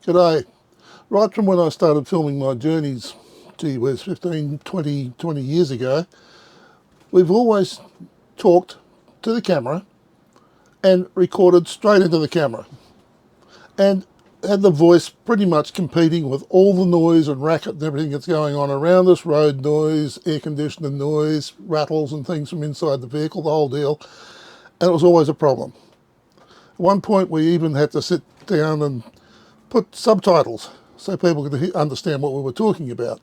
G'day. Right from when I started filming my journeys, gee whiz, 15, 20 years ago, we've always talked to the camera and recorded straight into the camera and had the voice pretty much competing with all the noise and racket and everything that's going on around us, road noise, air conditioner noise, rattles and things from inside the vehicle, the whole deal, and it was always a problem. At one point we even had to sit down and put subtitles so people could understand what we were talking about.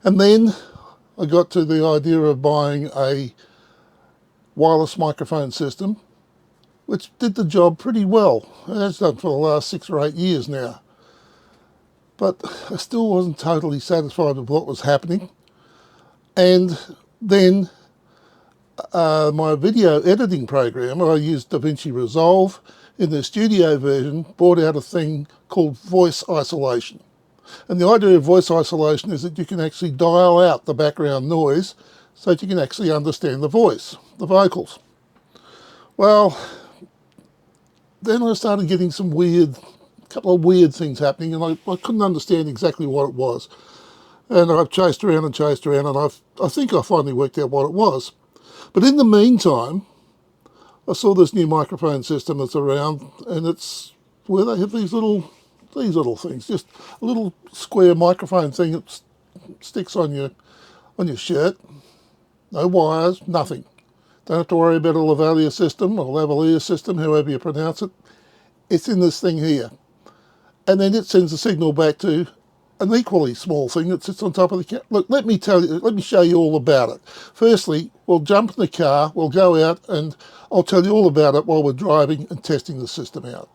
And then I got to the idea of buying a wireless microphone system, which did the job pretty well. It has done for the last 6 or 8 years now. But I still wasn't totally satisfied with what was happening. And then my video editing program, I used DaVinci Resolve, in the studio version, brought out a thing called voice isolation. And the idea of voice isolation is that you can actually dial out the background noise so that you can actually understand the voice, the vocals. Well, then I started getting a couple of weird things happening, and I couldn't understand exactly what it was. And I've chased around, and I think I finally worked out what it was. But in the meantime, I saw this new microphone system that's around, and it's where they have these little things, just a little square microphone thing that sticks on your shirt. No wires, nothing. Don't have to worry about a lavalier system or lavalier system, however you pronounce it. It's in this thing here. And then it sends a signal back to an equally small thing that sits on top of the camera. Look, let me show you all about it. Firstly, we'll jump in the car, we'll go out, and I'll tell you all about it while we're driving and testing the system out.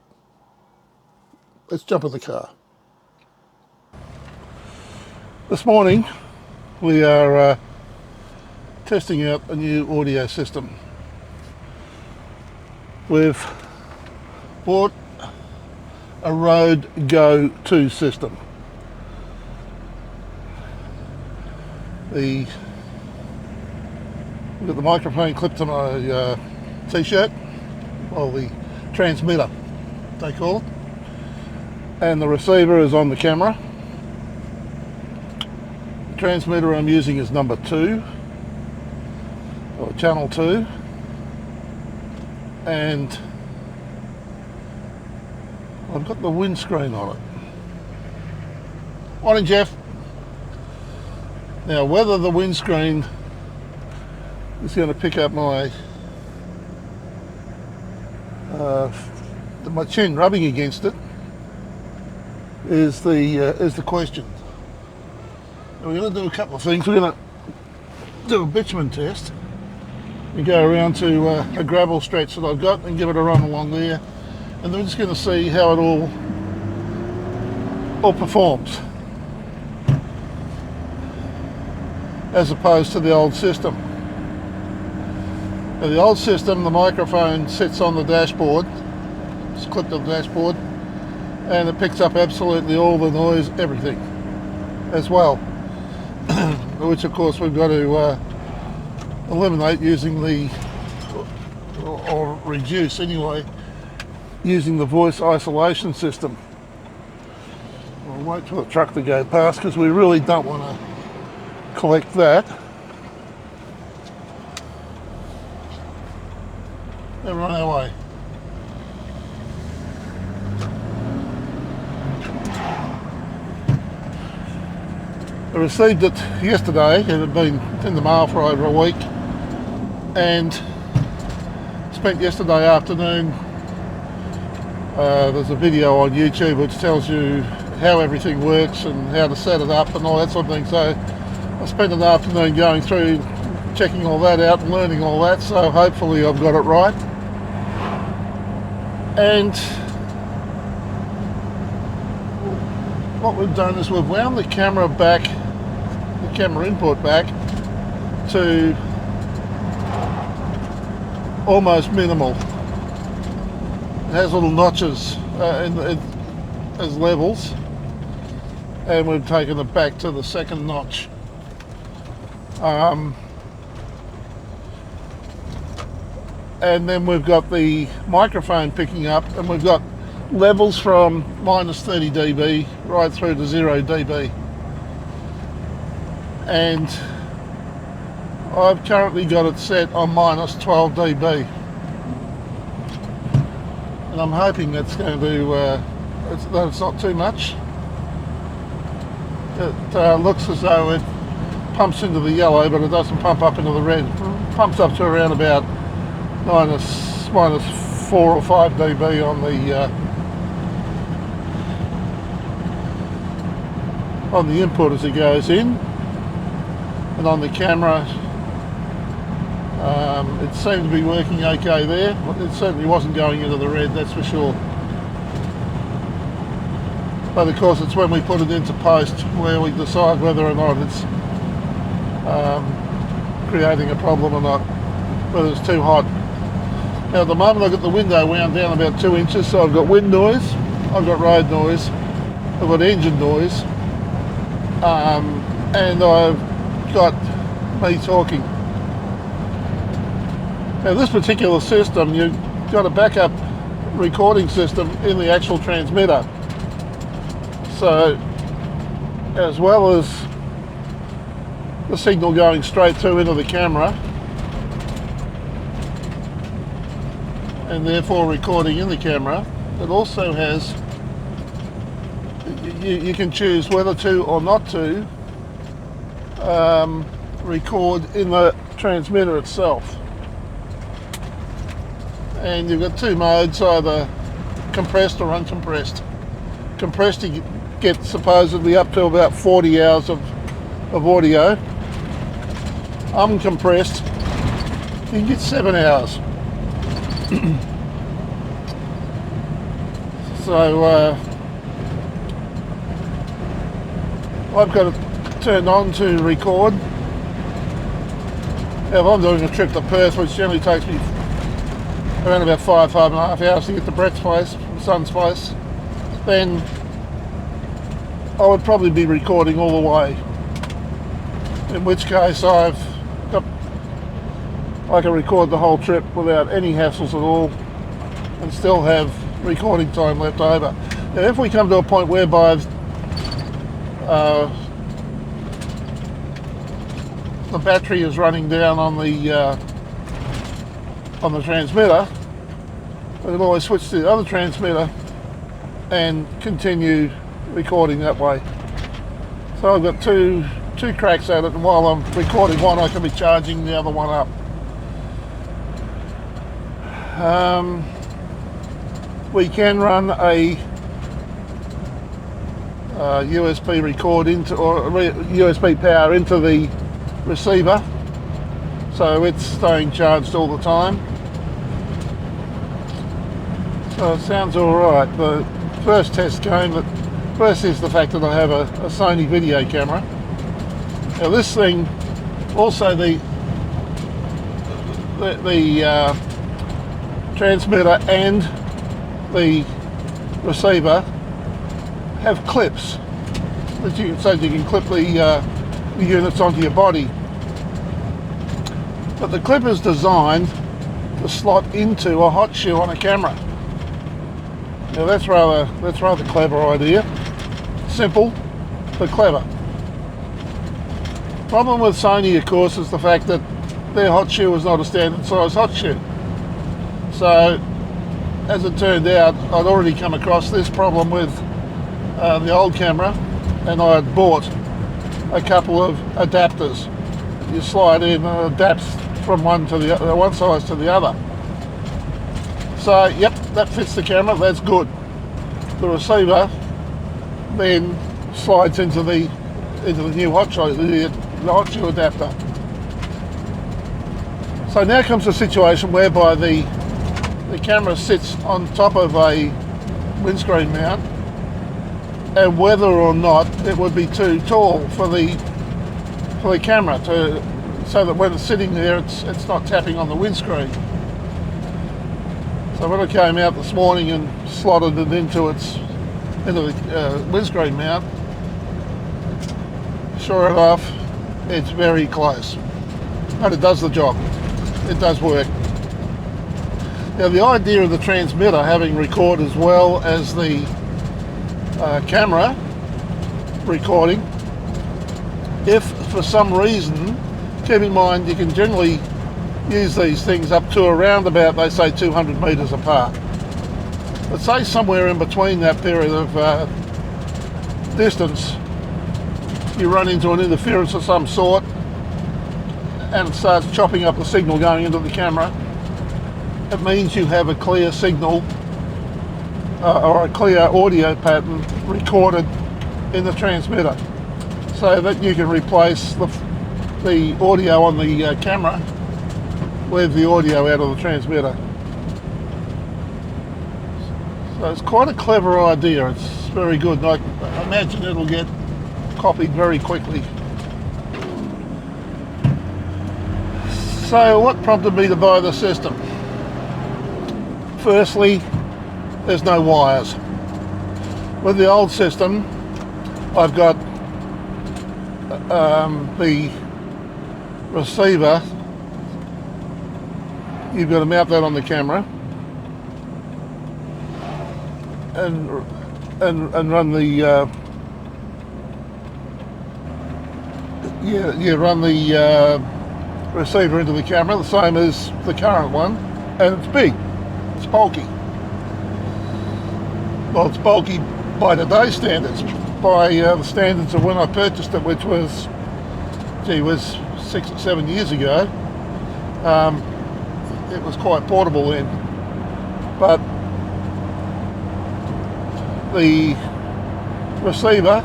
Let's jump in the car. This morning, we are testing out a new audio system. We've bought a Rode Go 2 system. We've got the microphone clipped to my t-shirt, or the transmitter, they call it, and the receiver is on the camera. The transmitter I'm using is number 2, or channel 2, and I've got the windscreen on it. Morning, Jeff. Now, whether the windscreen is going to pick up my chin rubbing against it is the question. We're going to do a couple of things. We're going to do a bitumen test and go around to a gravel stretch that I've got and give it a run along there, and then we're just going to see how it all performs, as opposed to the old system. Now, the old system, the microphone sits on the dashboard, it's clipped to the dashboard, and it picks up absolutely all the noise, everything, as well, which of course we've got to eliminate using or reduce anyway, using the voice isolation system. We'll wait for the truck to go past because we really don't want to collect that. And run our way. I received it yesterday. It had been in the mail for over a week, and spent yesterday afternoon. There's a video on YouTube which tells you how everything works and how to set it up and all that sort of thing. So I spent an afternoon going through, checking all that out and learning all that, so hopefully I've got it right. And what we've done is we've wound the camera input back to almost minimal. It has little notches as levels, and we've taken it back to the second notch. And then we've got the microphone picking up, and we've got levels from minus 30 dB right through to 0 dB. And I've currently got it set on minus 12 dB. And I'm hoping that's going to, that it's not too much. It looks as though it pumps into the yellow, but it doesn't pump up into the red. It pumps up to around about minus 4 or 5 dB on the input as it goes in, and on the camera it seemed to be working okay there. It certainly wasn't going into the red, that's for sure. But of course it's when we put it into post where we decide whether or not it's creating a problem or not, whether it's too hot. Now at the moment I've got the window wound down about 2 inches, so I've got wind noise, I've got road noise, I've got engine noise, and I've got me talking. Now this particular system, you've got a backup recording system in the actual transmitter. So as well as the signal going straight through into the camera and therefore recording in the camera, it also has, you can choose whether to or not to record in the transmitter itself. And you've got two modes, either compressed or uncompressed. Compressed, you get supposedly up to about 40 hours of audio. Uncompressed, you can get 7 hours. So I've got it turned on to record. Now if I'm doing a trip to Perth, which generally takes me around about 5.5 hours to get to Brett's place, from Son's place, then I would probably be recording all the way. In which case I can record the whole trip without any hassles at all and still have recording time left over. Now if we come to a point whereby the battery is running down on the transmitter, we can always switch to the other transmitter and continue recording that way. So I've got two cracks at it, and while I'm recording one I can be charging the other one up. We can run a USB record into, or USB power into the receiver, so it's staying charged all the time. So it sounds alright. The first test came, that first is the fact that I have a Sony video camera. Now this thing, also the transmitter and the receiver have clips that you can clip the units onto your body. But the clip is designed to slot into a hot shoe on a camera. Now that's rather clever idea. Simple, but clever. Problem with Sony, of course, is the fact that their hot shoe is not a standard size hot shoe. So, as it turned out, I'd already come across this problem with the old camera, and I had bought a couple of adapters. You slide in and it adapts from one size to the other. So, yep, that fits the camera, that's good. The receiver then slides into the new hot shoe, the hot shoe adapter. So now comes the situation whereby the camera sits on top of a windscreen mount, and whether or not it would be too tall for the camera so that when it's sitting there it's not tapping on the windscreen. So when I came out this morning and slotted it into the windscreen mount, sure enough, it's very close. But it does the job. It does work. Now the idea of the transmitter having record as well as the camera recording, if for some reason, keep in mind you can generally use these things up to around about, they say, 200 metres apart. But say somewhere in between that period of distance you run into an interference of some sort and it starts chopping up the signal going into the camera, it means you have a clear signal or a clear audio pattern recorded in the transmitter, so that you can replace the audio on the camera with the audio out of the transmitter. So it's quite a clever idea. It's very good, and I imagine it'll get copied very quickly. So what prompted me to buy the system? Firstly, there's no wires. With the old system, I've got the receiver. You've got to mount that on the camera and run the run the receiver into the camera, the same as the current one, and it's big, it's bulky. Well, it's bulky by today's standards. By the standards of when I purchased it, which was 6 or 7 years ago, it was quite portable then. But the receiver,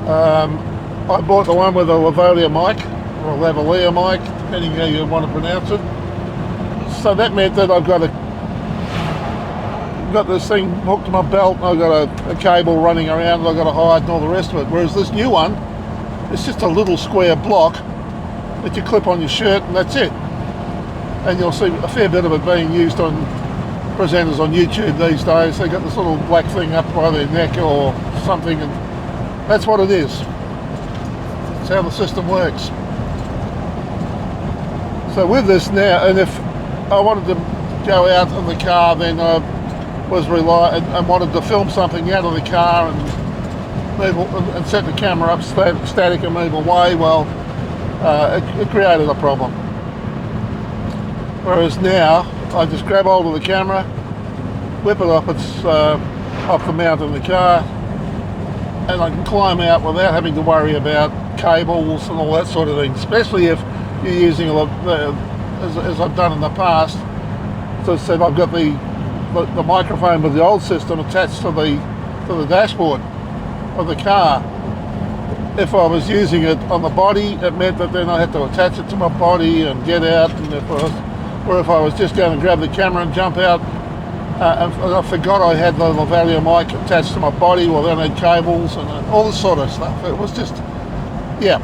I bought the one with a lavalier mic, or a lavalier mic, depending how you want to pronounce it. So that meant that I've got this thing hooked to my belt, and I've got a cable running around, and I've got to hide and all the rest of it. Whereas this new one, it's just a little square block that you clip on your shirt, and that's it. And you'll see a fair bit of it being used on presenters on YouTube these days. They've got this little black thing up by their neck or something, and that's what it is. That's how the system works. So with this now, and if I wanted to go out in the car, then I was and wanted to film something out of the car and set the camera up static and move away, well, it created a problem. Whereas now, I just grab hold of the camera, whip it off the mount in the car, and I can climb out without having to worry about cables and all that sort of thing, especially if you're using as I've done in the past. So I said, I've got the microphone with the old system attached to the dashboard of the car. If I was using it on the body, it meant that then I had to attach it to my body and get out, and if I was just going to grab the camera and jump out, and I forgot I had the lavalier mic attached to my body, well then I had cables and all this sort of stuff. It was just, yeah.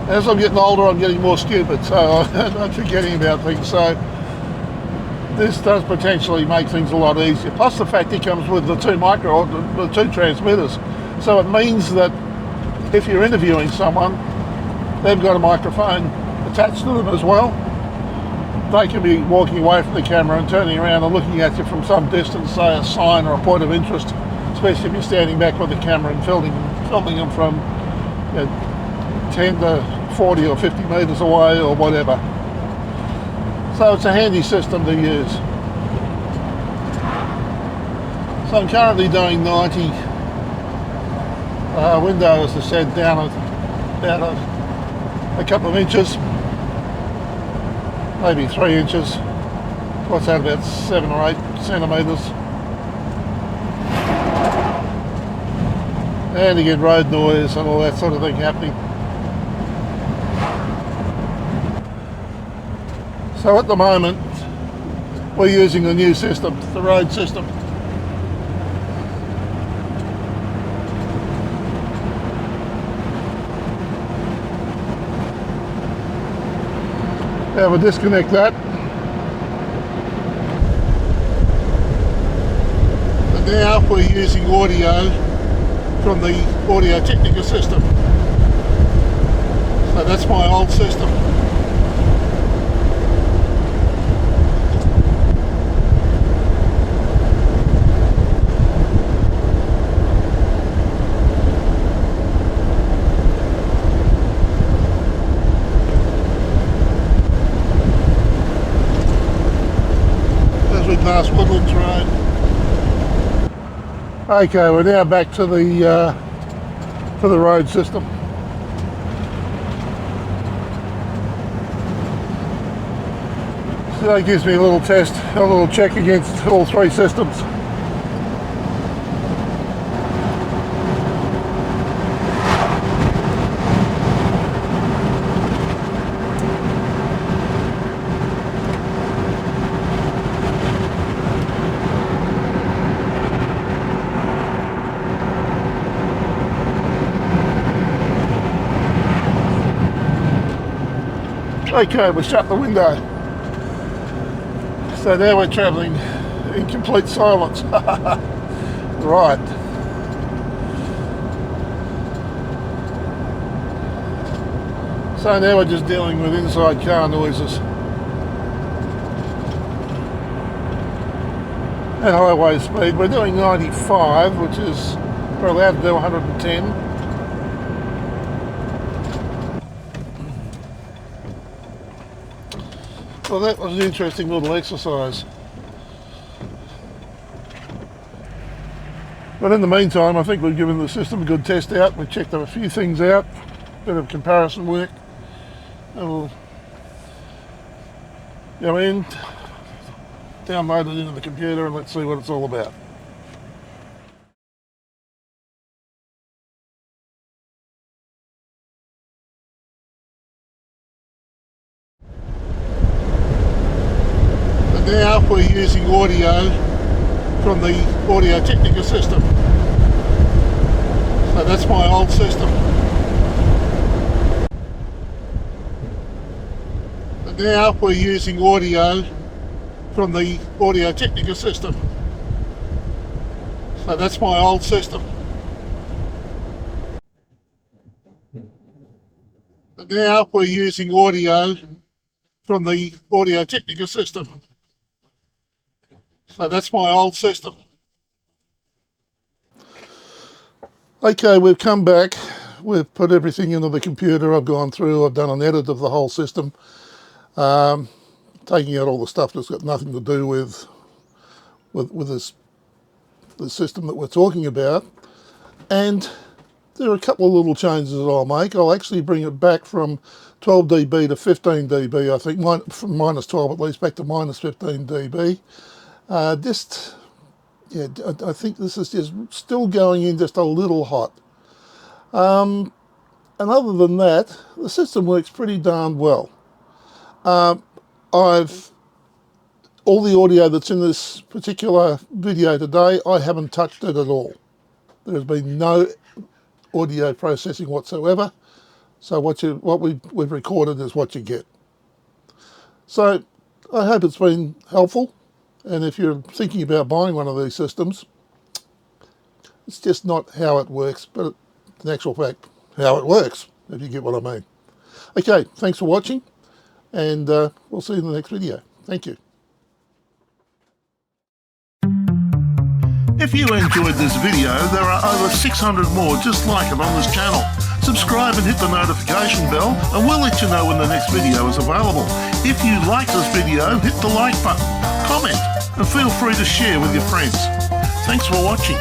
As I'm getting older, I'm getting more stupid, so I'm forgetting about things. So this does potentially make things a lot easier. Plus the fact it comes with the two transmitters. So it means that if you're interviewing someone, they've got a microphone attached to them as well. They can be walking away from the camera and turning around and looking at you from some distance, say a sign or a point of interest, especially if you're standing back with the camera and filming them from 10 to 40 or 50 metres away or whatever. So it's a handy system to use. So I'm currently doing 90 window, as I said, down about a couple of inches, maybe 3 inches. What's that, about 7 or 8 centimetres? And you get road noise and all that sort of thing happening. So at the moment, we're using the new system, the Rode system. Now we'll disconnect that. And now we're using audio from the Audio Technica system. So that's my old system. Okay, we're now back to the road system. So that gives me a little test, a little check against all three systems. Okay, we shut the window. So now we're travelling in complete silence. Right. So now we're just dealing with inside car noises. At highway speed, we're doing 95, which is, we're allowed to do 110. Well, that was an interesting little exercise. But in the meantime, I think we've given the system a good test out. We've checked a few things out, a bit of comparison work. And we'll go in, download it into the computer, and let's see what it's all about. Now we're using audio from the Audio Technica system. So that's my old system. And now we're using audio from the Audio Technica system. So that's my old system. And now we're using audio from the Audio Technica system. So that's my old system. Okay, we've come back. We've put everything into the computer. I've gone through, I've done an edit of the whole system. Taking out all the stuff that's got nothing to do with the system that we're talking about. And there are a couple of little changes that I'll make. I'll actually bring it back from 12 dB to 15 dB, I think, from minus 12 at least, back to minus 15 dB. I think this is just still going in just a little hot. And other than that, the system works pretty darn well. All the audio that's in this particular video today, I haven't touched it at all. There's been no audio processing whatsoever. So what we've recorded is what you get. So I hope it's been helpful. And if you're thinking about buying one of these systems, it's just not how it works, but in actual fact, how it works, if you get what I mean. Okay, thanks for watching, and we'll see you in the next video. Thank you. If you enjoyed this video, there are over 600 more just like it on this channel. Subscribe and hit the notification bell, and we'll let you know when the next video is available. If you like this video, hit the like button, comment, and feel free to share with your friends. Thanks for watching.